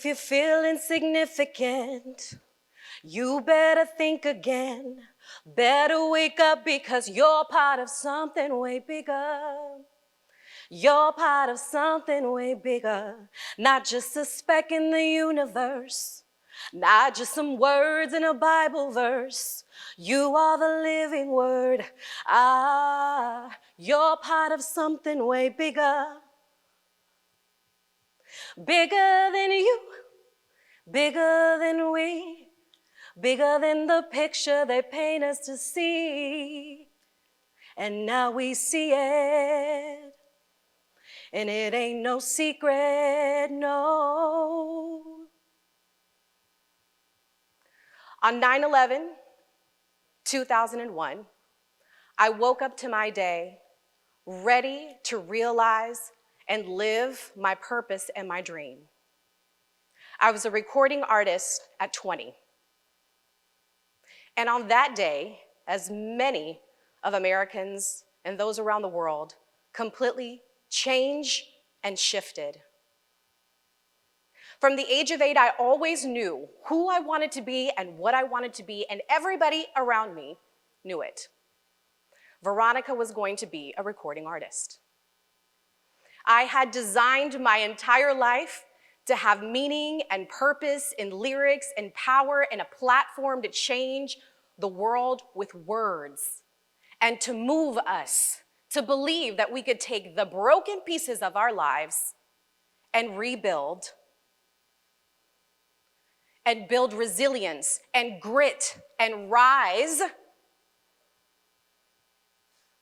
If you feel insignificant, you better think again. Better wake up because you're part of something way bigger. You're part of something way bigger. Not just a speck in the universe. Not just some words in a Bible verse. You are the living word. You're part of something way bigger. Bigger than you, bigger than we, bigger than the picture they paint us to see. And now we see it, and it ain't no secret, no. On 9/11/2001, I woke up to my day ready to realize and live my purpose and my dream. I was a recording artist at 20. And on that day, as many of Americans and those around the world completely changed and shifted. From the age of 8, I always knew who I wanted to be and what I wanted to be, and everybody around me knew it. Veronica was going to be a recording artist. I had designed my entire life to have meaning and purpose in lyrics and power and a platform to change the world with words and to move us to believe that we could take the broken pieces of our lives and rebuild and build resilience and grit and rise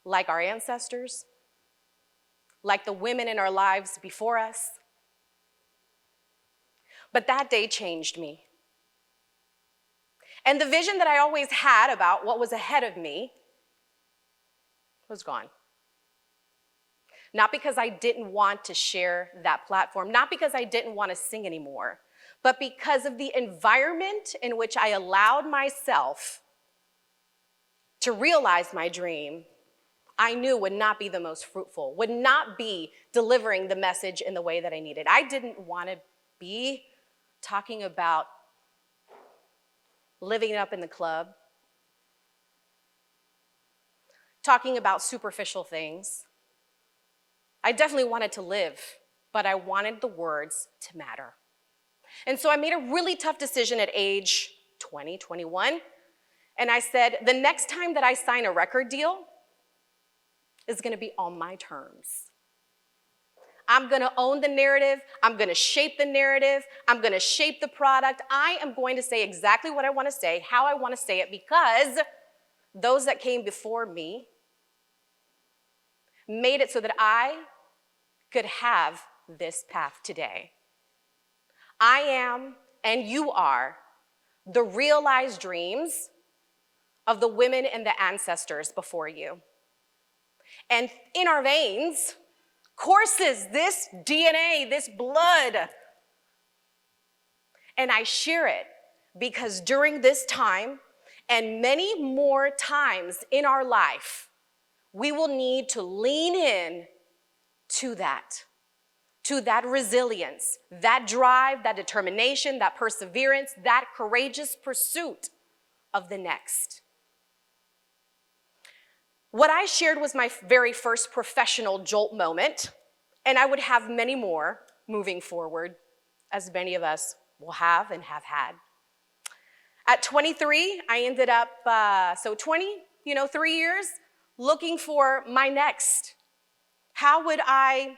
like our ancestors, like the women in our lives before us. But that day changed me. And the vision that I always had about what was ahead of me was gone. Not because I didn't want to share that platform, not because I didn't want to sing anymore, but because of the environment in which I allowed myself to realize my dream, I knew would not be the most fruitful, would not be delivering the message in the way that I needed. I didn't want to be talking about living it up in the club, talking about superficial things. I definitely wanted to live, but I wanted the words to matter. And so I made a really tough decision at age 20, 21, and I said, the next time that I sign a record deal is gonna be on my terms. I'm gonna own the narrative, I'm gonna shape the narrative, I'm gonna shape the product. I am going to say exactly what I wanna say, how I wanna say it, because those that came before me made it so that I could have this path today. I am, and you are, the realized dreams of the women and the ancestors before you. And in our veins courses this DNA, this blood. And I share it because during this time and many more times in our life, we will need to lean in to that resilience, that drive, that determination, that perseverance, that courageous pursuit of the next. What I shared was my very first professional jolt moment, and I would have many more moving forward, as many of us will have and have had. At 23, I ended up, 3 years, looking for my next. How would I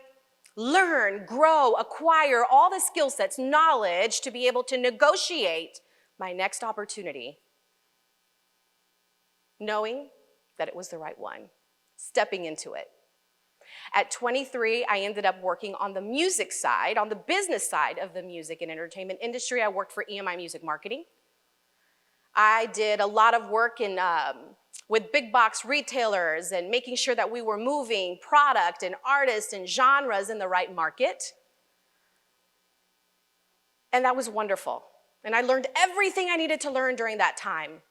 learn, grow, acquire all the skill sets, knowledge to be able to negotiate my next opportunity, knowing that it was the right one, stepping into it. At 23, I ended up working on the music side, on the business side of the music and entertainment industry. I worked for EMI Music Marketing. I did a lot of work with big box retailers and making sure that we were moving product and artists and genres in the right market. And that was wonderful. And I learned everything I needed to learn during that time.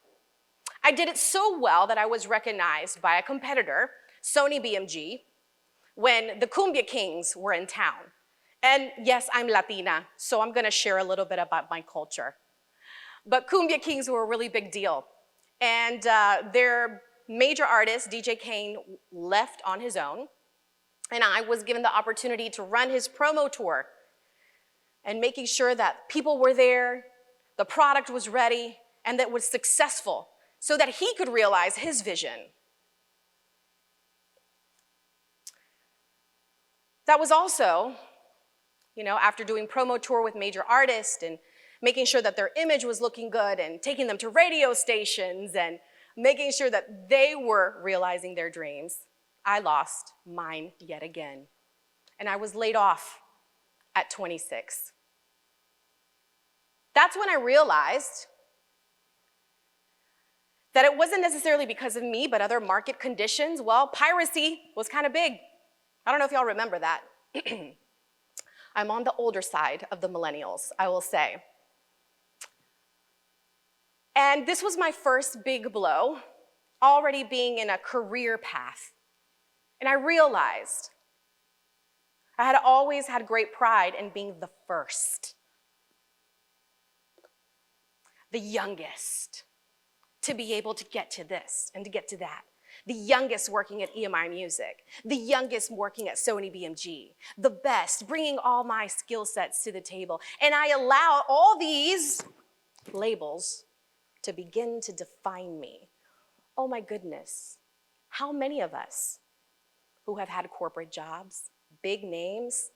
I did it so well that I was recognized by a competitor, Sony BMG, when the Cumbia Kings were in town. And yes, I'm Latina, so I'm gonna share a little bit about my culture. But Cumbia Kings were a really big deal. And their major artist, DJ Kane, left on his own. And I was given the opportunity to run his promo tour and making sure that people were there, the product was ready, and that it was successful so that he could realize his vision. That was also, after doing promo tour with major artists and making sure that their image was looking good and taking them to radio stations and making sure that they were realizing their dreams, I lost mine yet again. And I was laid off at 26. That's when I realized that it wasn't necessarily because of me, but other market conditions. Well, piracy was kind of big. I don't know if y'all remember that. I'm on the older side of the millennials, I will say. And this was my first big blow, already being in a career path. And I realized I had always had great pride in being the first, the youngest, to be able to get to this and to get to that. The youngest working at EMI Music, the youngest working at Sony BMG, the best, bringing all my skill sets to the table. And I allowed all these labels to begin to define me. Oh my goodness, how many of us who have had corporate jobs, big names,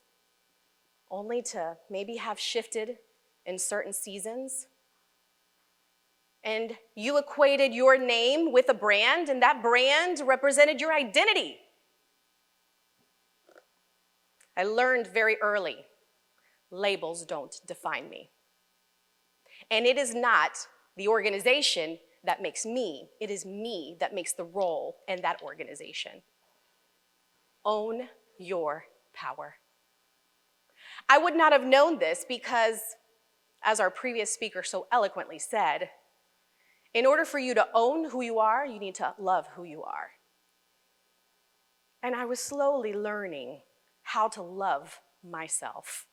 only to maybe have shifted in certain seasons? And you equated your name with a brand, and that brand represented your identity. I learned very early, labels don't define me. And it is not the organization that makes me, it is me that makes the role in that organization. Own your power. I would not have known this because, as our previous speaker so eloquently said, in order for you to own who you are, you need to love who you are. And I was slowly learning how to love myself.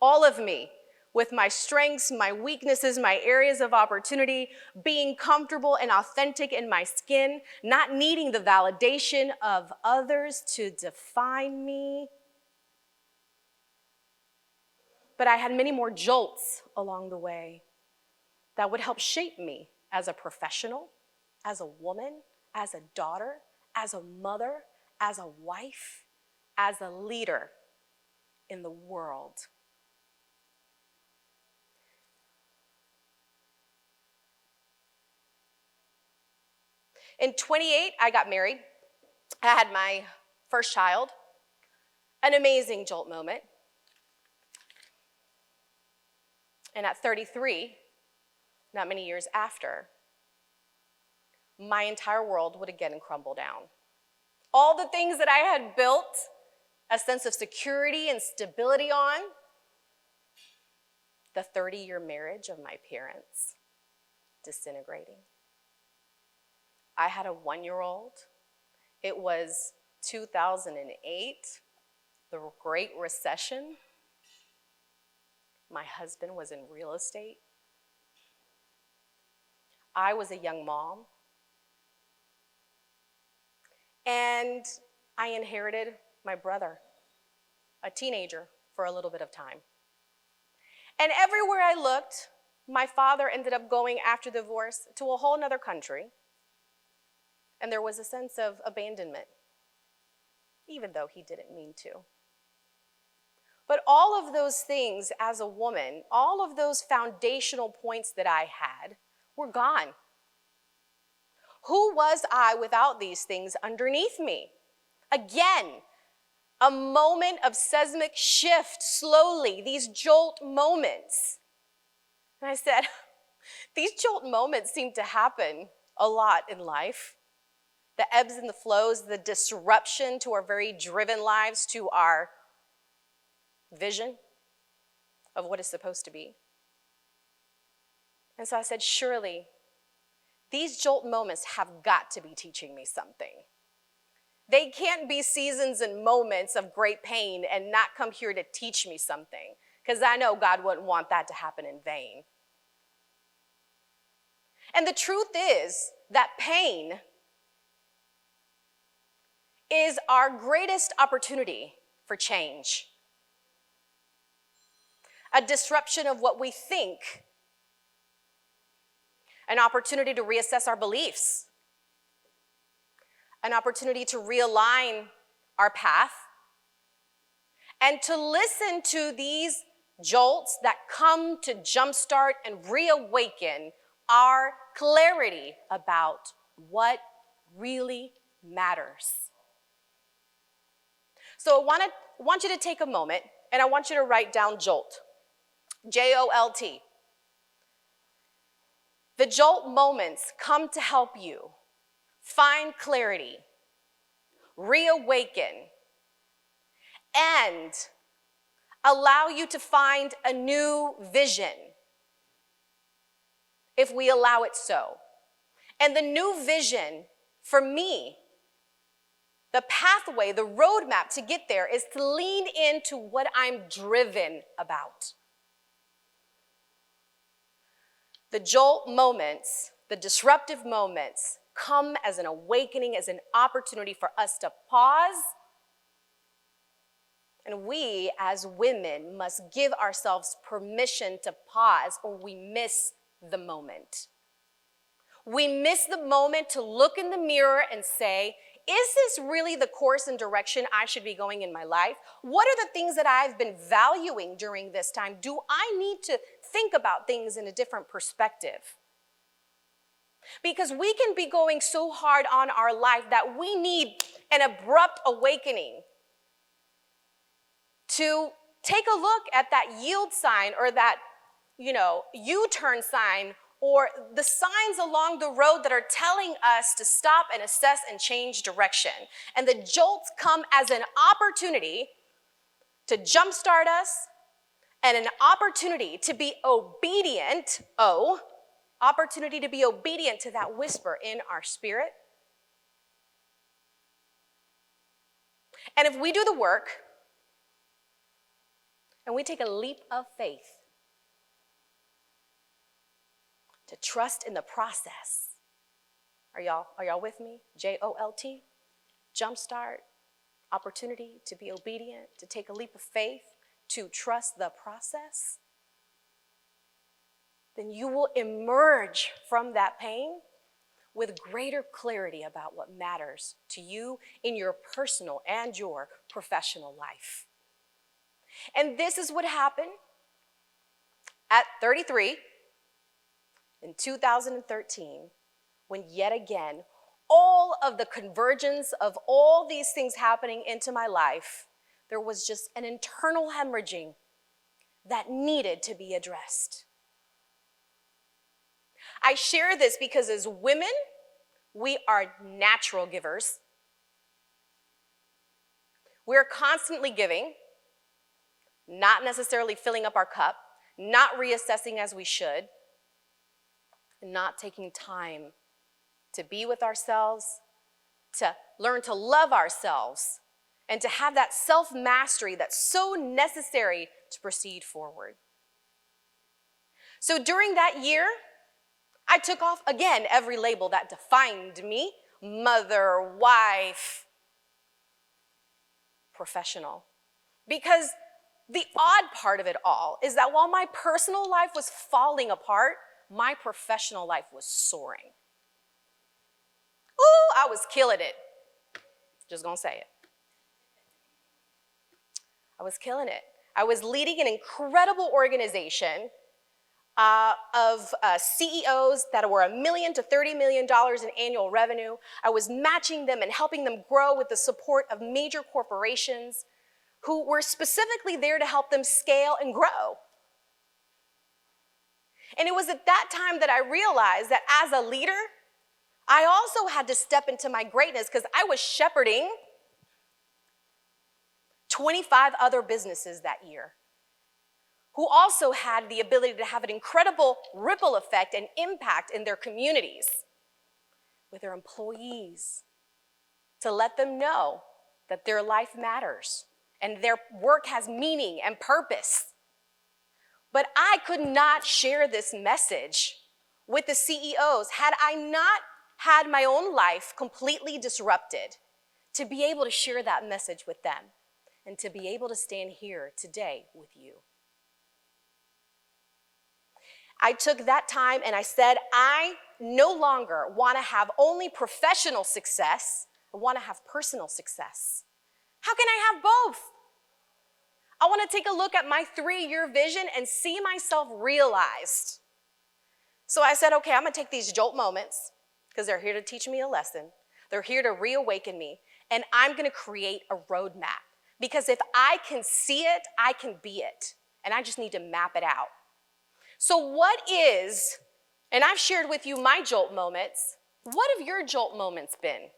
All of me, with my strengths, my weaknesses, my areas of opportunity, being comfortable and authentic in my skin, not needing the validation of others to define me. But I had many more jolts along the way that would help shape me as a professional, as a woman, as a daughter, as a mother, as a wife, as a leader in the world. In 28, I got married. I had my first child, an amazing jolt moment. And at 33, not many years after, my entire world would again crumble down. All the things that I had built a sense of security and stability on, the 30-year marriage of my parents disintegrating. I had a 1-year-old. It was 2008, the Great Recession. My husband was in real estate. I was a young mom. And I inherited my brother, a teenager, for a little bit of time. And everywhere I looked, my father ended up going after divorce to a whole nother country. And there was a sense of abandonment, even though he didn't mean to. But all of those things as a woman, all of those foundational points that I had were gone. Who was I without these things underneath me? Again, a moment of seismic shift, slowly, these jolt moments. And I said, these jolt moments seem to happen a lot in life. The ebbs and the flows, the disruption to our very driven lives, to our vision of what is supposed to be. And so I said, surely, these jolt moments have got to be teaching me something. They can't be seasons and moments of great pain and not come here to teach me something, because I know God wouldn't want that to happen in vain. And the truth is that pain is our greatest opportunity for change. A disruption of what we think, an opportunity to reassess our beliefs, an opportunity to realign our path, and to listen to these jolts that come to jumpstart and reawaken our clarity about what really matters. So I want you to take a moment, and I want you to write down JOLT, J-O-L-T. The JOLT moments come to help you find clarity, reawaken, and allow you to find a new vision, if we allow it so. And the new vision, for me, the pathway, the roadmap to get there is to lean into what I'm driven about. The jolt moments, the disruptive moments, come as an awakening, as an opportunity for us to pause. And we, as women, must give ourselves permission to pause, or we miss the moment. We miss the moment to look in the mirror and say, is this really the course and direction I should be going in my life? What are the things that I've been valuing during this time? Do I need to think about things in a different perspective? Because we can be going so hard on our life that we need an abrupt awakening to take a look at that yield sign, or that, U-turn sign, or the signs along the road that are telling us to stop and assess and change direction. And the jolts come as an opportunity to jumpstart us, and an opportunity to be obedient, opportunity to be obedient to that whisper in our spirit. And if we do the work, and we take a leap of faith to trust in the process. Are y'all with me? J-O-L-T, jumpstart, opportunity to be obedient, to take a leap of faith, to trust the process. Then you will emerge from that pain with greater clarity about what matters to you in your personal and your professional life. And this is what happened at 33 in 2013, when yet again, all of the convergence of all these things happening into my life, there was just an internal hemorrhaging that needed to be addressed. I share this because as women, we are natural givers. We're constantly giving, not necessarily filling up our cup, not reassessing as we should, and not taking time to be with ourselves, to learn to love ourselves, and to have that self-mastery that's so necessary to proceed forward. So during that year, I took off, again, every label that defined me: mother, wife, professional. Because the odd part of it all is that while my personal life was falling apart, my professional life was soaring. Ooh, I was killing it. Just gonna say it. I was killing it. I was leading an incredible organization of CEOs that were $1 million to $30 million in annual revenue. I was matching them and helping them grow with the support of major corporations who were specifically there to help them scale and grow. And it was at that time that I realized that as a leader, I also had to step into my greatness, because I was shepherding 25 other businesses that year who also had the ability to have an incredible ripple effect and impact in their communities with their employees, to let them know that their life matters and their work has meaning and purpose. But I could not share this message with the CEOs had I not had my own life completely disrupted to be able to share that message with them and to be able to stand here today with you. I took that time and I said, I no longer want to have only professional success. I want to have personal success. How can I have both? I want to take a look at my 3-year vision and see myself realized. So I said, okay, I'm going to take these jolt moments because they're here to teach me a lesson. They're here to reawaken me. And I'm going to create a roadmap. Because if I can see it, I can be it. And I just need to map it out. So what is, and I've shared with you my jolt moments, what have your jolt moments been?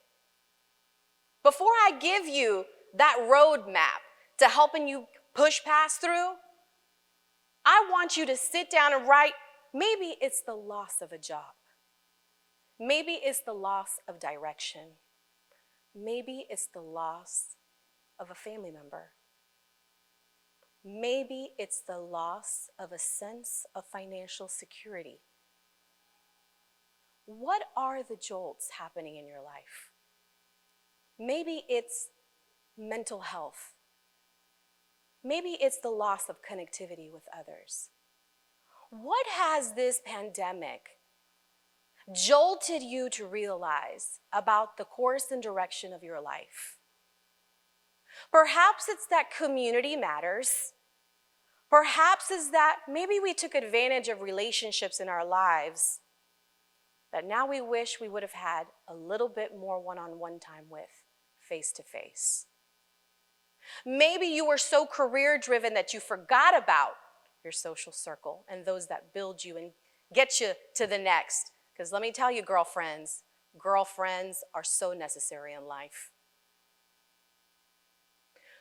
Before I give you that roadmap to helping you push past through, I want you to sit down and write, maybe it's the loss of a job. Maybe it's the loss of direction. Maybe it's the loss of a family member. Maybe it's the loss of a sense of financial security. What are the jolts happening in your life? Maybe it's mental health. Maybe it's the loss of connectivity with others. What has this pandemic jolted you to realize about the course and direction of your life? Perhaps it's that community matters. Perhaps it's that maybe we took advantage of relationships in our lives that now we wish we would have had a little bit more one-on-one time with, face-to-face. Maybe you were so career-driven that you forgot about your social circle and those that build you and get you to the next. Because let me tell you, girlfriends are so necessary in life.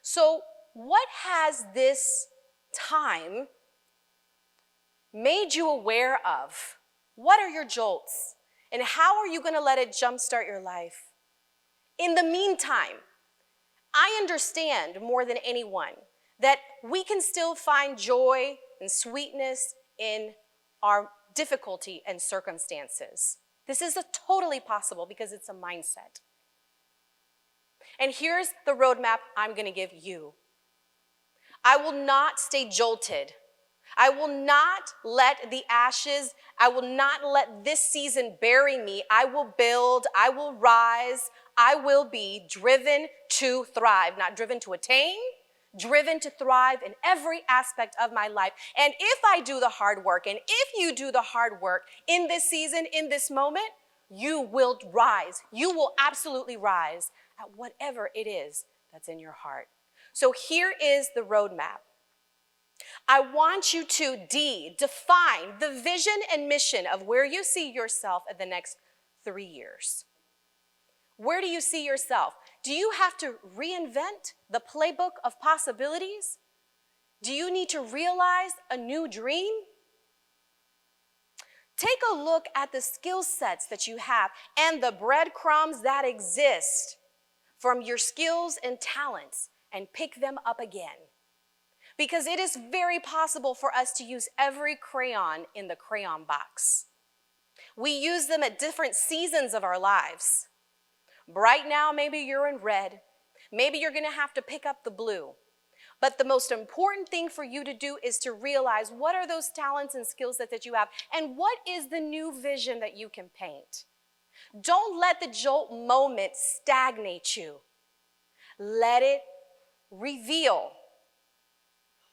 So what has this time made you aware of? What are your jolts? And how are you going to let it jumpstart your life? In the meantime, I understand more than anyone that we can still find joy and sweetness in our difficulty and circumstances. This is totally possible because it's a mindset. And here's the roadmap I'm going to give you. I will not stay jolted. I will not let the ashes, I will not let this season bury me. I will build, I will rise, I will be driven to thrive, not driven to attain, driven to thrive in every aspect of my life. And if I do the hard work, and if you do the hard work in this season, in this moment, you will rise. You will absolutely rise at whatever it is that's in your heart. So here is the roadmap. I want you to define the vision and mission of where you see yourself in the next 3 years. Where do you see yourself? Do you have to reinvent the playbook of possibilities? Do you need to realize a new dream? Take a look at the skill sets that you have and the breadcrumbs that exist from your skills and talents and pick them up again. Because it is very possible for us to use every crayon in the crayon box. We use them at different seasons of our lives. Right now, maybe you're in red. Maybe you're going to have to pick up the blue. But the most important thing for you to do is to realize what are those talents and skill sets that you have and what is the new vision that you can paint. Don't let the jolt moment stagnate you. Let it reveal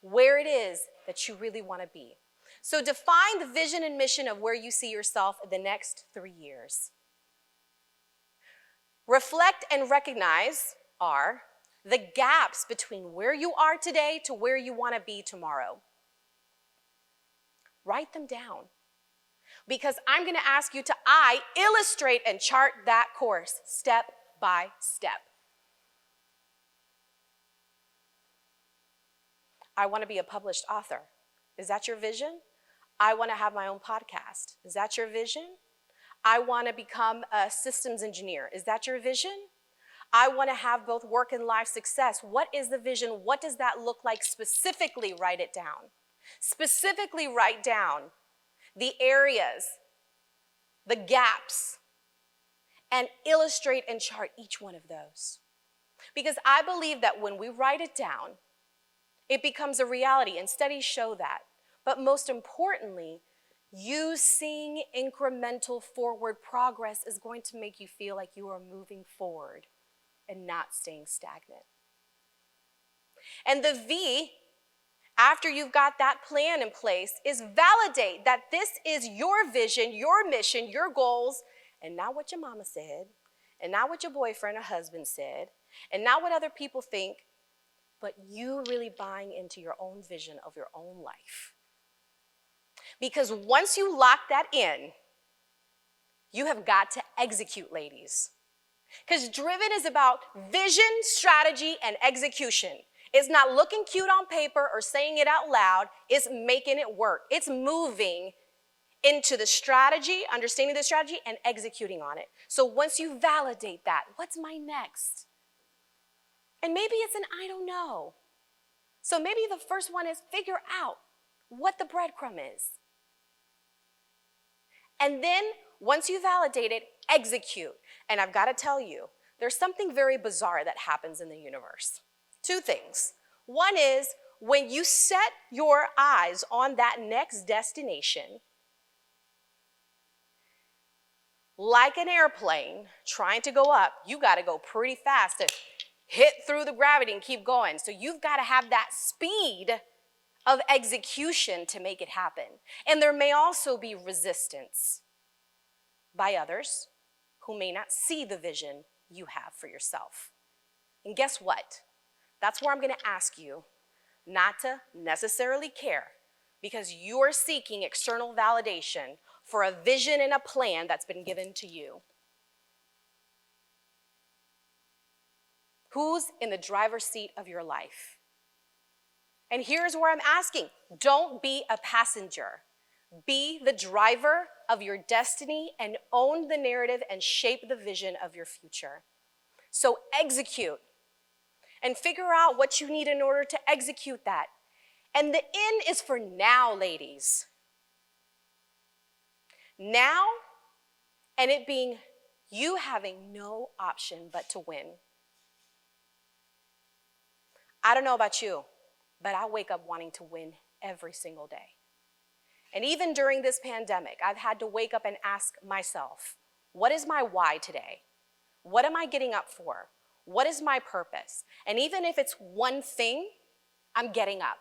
where it is that you really want to be. So define the vision and mission of where you see yourself in the next 3 years. Reflect and recognize are the gaps between where you are today to where you want to be tomorrow. Write them down. Because I'm going to ask you to illustrate and chart that course step by step. I want to be a published author. Is that your vision? I want to have my own podcast. Is that your vision? I want to become a systems engineer. Is that your vision? I want to have both work and life success. What is the vision? What does that look like specifically? Write it down. Specifically write down the areas, the gaps, and illustrate and chart each one of those. Because I believe that when we write it down, it becomes a reality, and studies show that. But most importantly, you seeing incremental forward progress is going to make you feel like you are moving forward and not staying stagnant. And the V, after you've got that plan in place, is validate that this is your vision, your mission, your goals, and not what your mama said, and not what your boyfriend or husband said, and not what other people think, but you really buying into your own vision of your own life. Because once you lock that in, you have got to execute, ladies. Because driven is about vision, strategy, and execution. It's not looking cute on paper or saying it out loud. It's making it work. It's moving into the strategy, understanding the strategy, and executing on it. So once you validate that, what's my next? And maybe it's an I don't know. So maybe the first one is figure out what the breadcrumb is. And then once you validate it, execute. And I've got to tell you, there's something very bizarre that happens in the universe. Two things. One is when you set your eyes on that next destination, like an airplane trying to go up, you got to go pretty fast to hit through the gravity and keep going. So you've got to have that speed of execution to make it happen. And there may also be resistance by others who may not see the vision you have for yourself. And guess what? That's where I'm going to ask you not to necessarily care, because you're seeking external validation for a vision and a plan that's been given to you. Who's in the driver's seat of your life? And here's where I'm asking, don't be a passenger. Be the driver of your destiny and own the narrative and shape the vision of your future. So execute and figure out what you need in order to execute that. And the N is for now, ladies. Now, and it being you having no option but to win. I don't know about you, but I wake up wanting to win every single day. And even during this pandemic, I've had to wake up and ask myself, what is my why today? What am I getting up for? What is my purpose? And even if it's one thing, I'm getting up.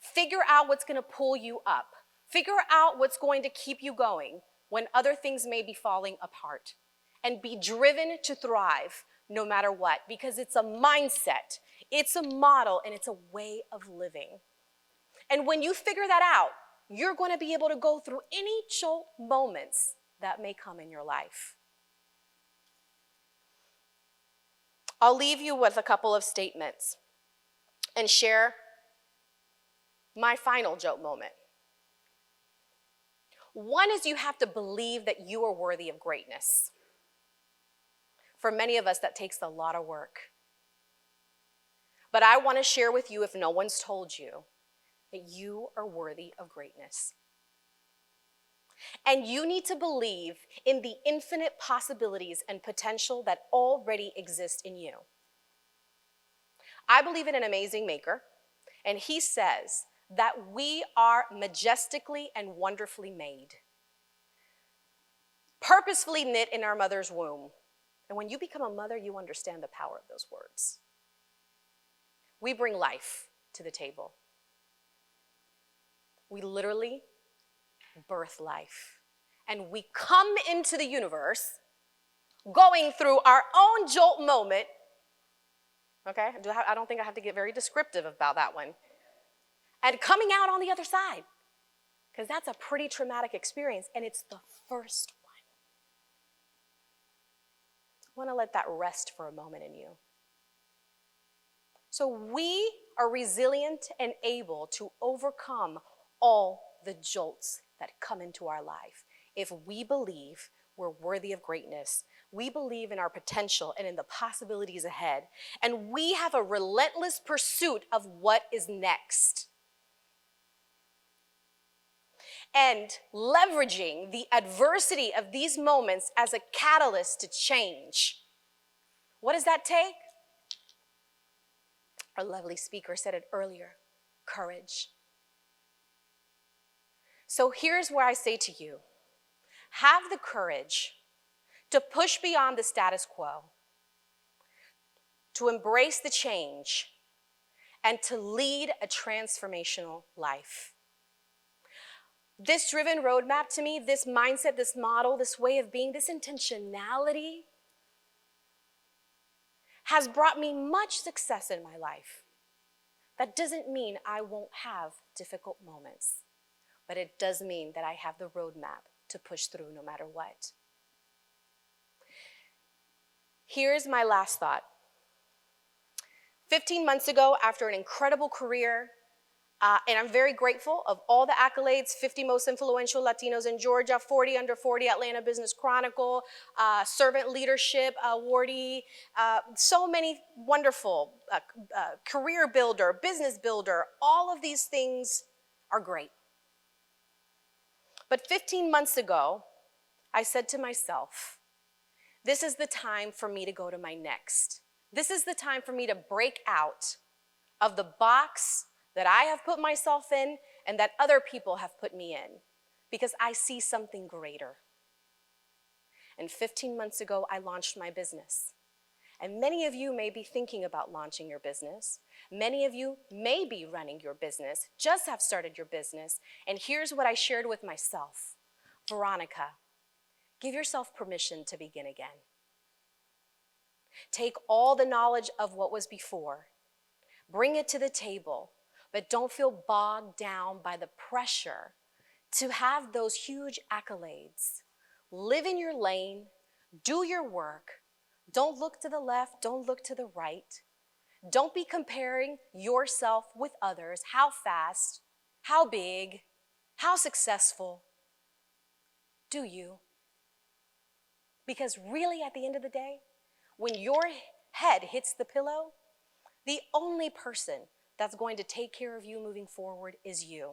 Figure out what's going to pull you up. Figure out what's going to keep you going when other things may be falling apart. And be driven to thrive no matter what, because it's a mindset, it's a model, and it's a way of living. And when you figure that out, you're going to be able to go through any jolt moments that may come in your life. I'll leave you with a couple of statements and share my final jolt moment. One is you have to believe that you are worthy of greatness. For many of us, that takes a lot of work. But I want to share with you, if no one's told you, that you are worthy of greatness. And you need to believe in the infinite possibilities and potential that already exist in you. I believe in an amazing maker, and he says that we are majestically and wonderfully made, purposefully knit in our mother's womb. And when you become a mother, you understand the power of those words. We bring life to the table. We literally birth life. And we come into the universe going through our own jolt moment. Okay, I don't think I have to get very descriptive about that one. And coming out on the other side. Because that's a pretty traumatic experience, and it's the first one. I want to let that rest for a moment in you. So we are resilient and able to overcome all the jolts that come into our life if we believe we're worthy of greatness. We believe in our potential and in the possibilities ahead. And we have a relentless pursuit of what is next. And leveraging the adversity of these moments as a catalyst to change. What does that take? Our lovely speaker said it earlier, courage. So here's where I say to you, have the courage to push beyond the status quo, to embrace the change, and to lead a transformational life. This driven roadmap to me, this mindset, this model, this way of being, this intentionality has brought me much success in my life. That doesn't mean I won't have difficult moments, but it does mean that I have the roadmap to push through no matter what. Here's my last thought. 15 months ago, after an incredible career, and I'm very grateful of all the accolades, 50 most influential Latinos in Georgia, 40 under 40 Atlanta Business Chronicle, servant leadership awardee, so many wonderful, career builder, business builder, all of these things are great. But 15 months ago, I said to myself, this is the time for me to go to my next. This is the time for me to break out of the box that I have put myself in and that other people have put me in, because I see something greater. And 15 months ago, I launched my business. And many of you may be thinking about launching your business. Many of you may be running your business, just have started your business. And here's what I shared with myself. Veronica, give yourself permission to begin again. Take all the knowledge of what was before, bring it to the table, but don't feel bogged down by the pressure to have those huge accolades. Live in your lane, do your work. Don't look to the left, don't look to the right. Don't be comparing yourself with others. How fast, how big, how successful. Do you? Because really, at the end of the day, when your head hits the pillow, the only person that's going to take care of you moving forward is you.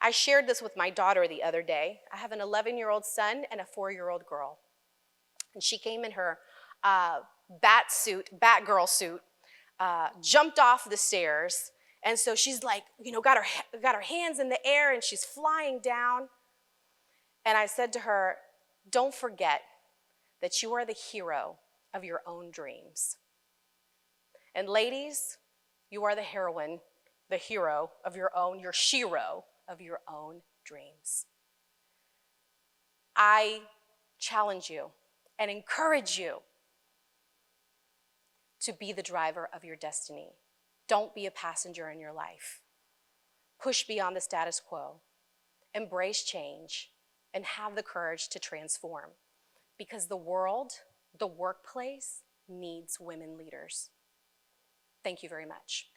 I shared this with my daughter the other day. I have an 11-year-old son and a 4-year-old girl. And she came in her Batgirl suit, jumped off the stairs. And so she's like, got her hands in the air and she's flying down. And I said to her, don't forget that you are the hero of your own dreams. And ladies, you are the heroine, the hero of your shero of your own dreams. I challenge you and encourage you to be the driver of your destiny. Don't be a passenger in your life. Push beyond the status quo. Embrace change and have the courage to transform, because the world, the workplace, needs women leaders. Thank you very much.